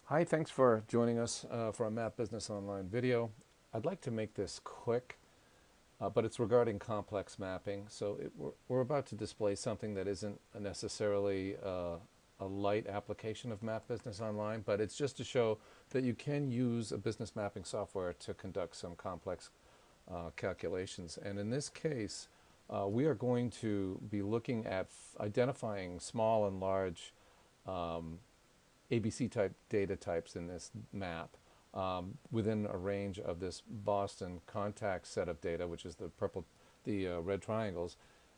Hi, thanks for joining us for a Map Business Online video. I'd like to make this quick, but it's regarding complex mapping. So we're about to display something that isn't necessarily a light application of Map Business Online, but it's just to show that you can use a business mapping software to conduct some complex calculations. And in this case, we are going to be looking at identifying small and large ABC type data types in this map within a range of this Boston contact set of data, which is the red triangles,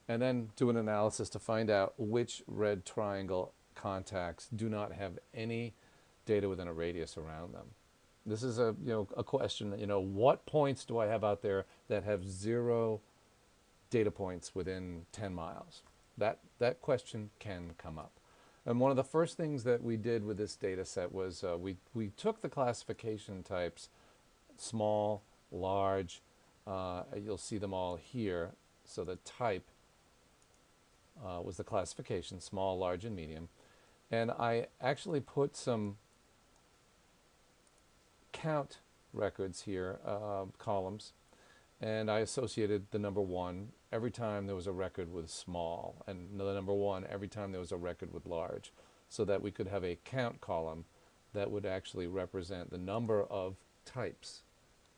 and then do an analysis to find out which red triangle contacts do not have any data within a radius around them. This is a question, what points do I have out there that have zero data points within 10 miles? That question can come up. And one of the first things that we did with this data set was we took the classification types, small, large, you'll see them all here. So the type was the classification, small, large, and medium. And I actually put some count records here, columns, and I associated the number 1 every time there was a record with small, and the number 1 every time there was a record with large, so that we could have a count column that would actually represent the number of types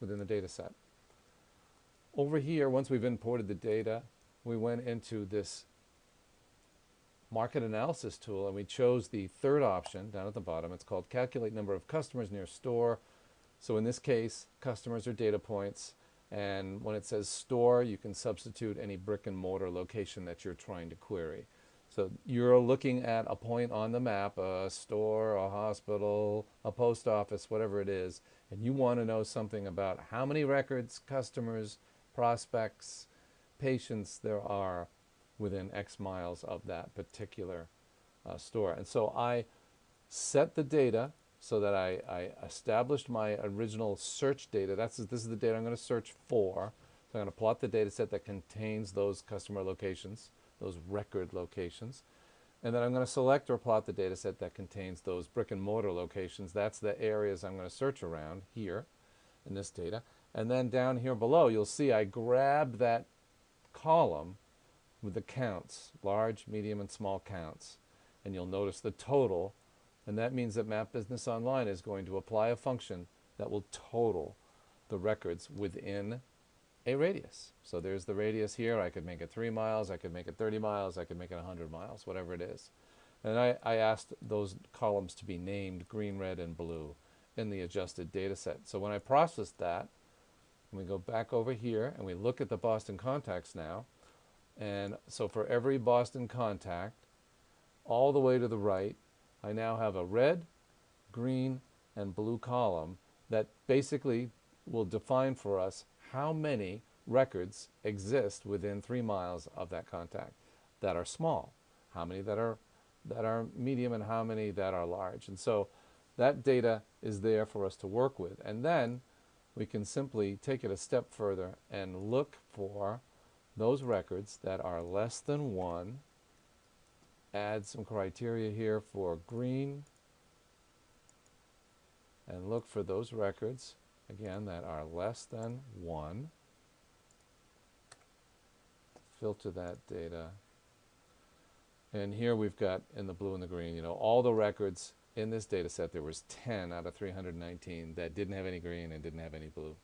within the data set. Over here, once we've imported the data, we went into this market analysis tool and we chose the third option down at the bottom. It's called calculate number of customers near store. So in this case, customers are data points. And when it says store, you can substitute any brick and mortar location that you're trying to query. So you're looking at a point on the map, a store, a hospital, a post office, whatever it is, and you want to know something about how many records, customers, prospects, patients there are within X miles of that particular store. And so I set the data so that I established my original search data. This is the data I'm going to search for. So I'm going to plot the data set that contains those customer locations, those record locations. And then I'm going to select or plot the data set that contains those brick and mortar locations. That's the areas I'm going to search around here in this data. And then down here below, you'll see I grabbed that column with the counts, large, medium, and small counts. And you'll notice the total. And that means that Map Business Online is going to apply a function that will total the records within a radius. So there's the radius here. I could make it 3 miles, I could make it 30 miles, I could make it 100 miles, whatever it is. And I asked those columns to be named green, red, and blue in the adjusted data set. So when I processed that, and we go back over here and we look at the Boston contacts now, and so for every Boston contact, all the way to the right, I now have a red, green, and blue column that basically will define for us how many records exist within 3 miles of that contact that are small, how many that are medium, and how many that are large. And so that data is there for us to work with. And then we can simply take it a step further and look for those records that are less than 1. Add some criteria here for green and look for those records, again, that are less than 1. Filter that data. And here we've got in the blue and the green, all the records in this data set. There was 10 out of 319 that didn't have any green and didn't have any blue.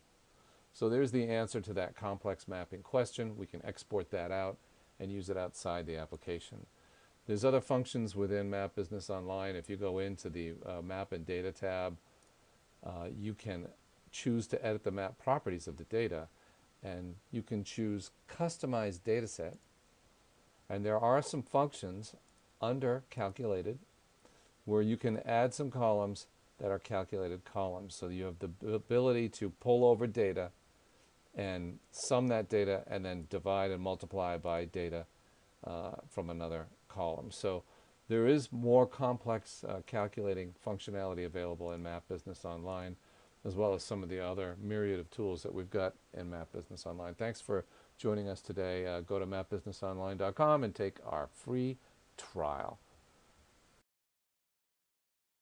So there's the answer to that complex mapping question. We can export that out and use it outside the application. There's other functions within Map Business Online. If you go into the Map and Data tab, you can choose to edit the map properties of the data, and you can choose Customize Dataset. And there are some functions under Calculated where you can add some columns that are calculated columns. So you have the ability to pull over data and sum that data and then divide and multiply by data from another column. So there is more complex calculating functionality available in Map Business Online, as well as some of the other myriad of tools that we've got in Map Business Online. Thanks for joining us today. Go to mapbusinessonline.com and take our free trial.